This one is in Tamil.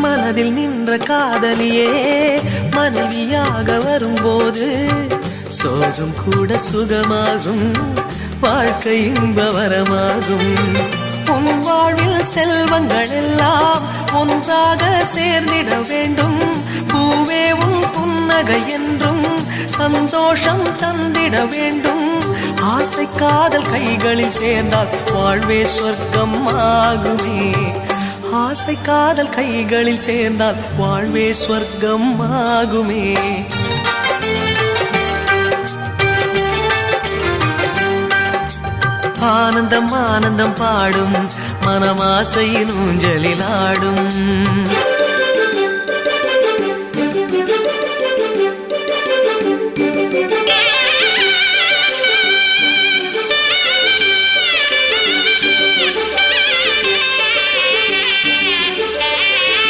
மனதில் நின்ற காதலியே மனைவியாக வரும்போது சோகம் கூட சுகமாகும், வாழ்க்கை இன்பவரமாகும். உன் வாழ்வில் செல்வங்கள் எல்லாம் ஒன்றாக சேர்ந்திட வேண்டும். பூவே உன் புன்னகை என்றும் சந்தோஷம் தந்திட வேண்டும். ஆசை காதல் கைகளில் சேர்ந்தால் வாழ்வே சொர்க்கம் ஆகுமே. ஆசை காதல் கைகளில் சேர்ந்தால் வாழ்வே சொர்க்கம் ஆகுமே. ஆனந்தம் ஆனந்தம் பாடும் மனமாசையின் ஊஞ்சலில் ஆடும்.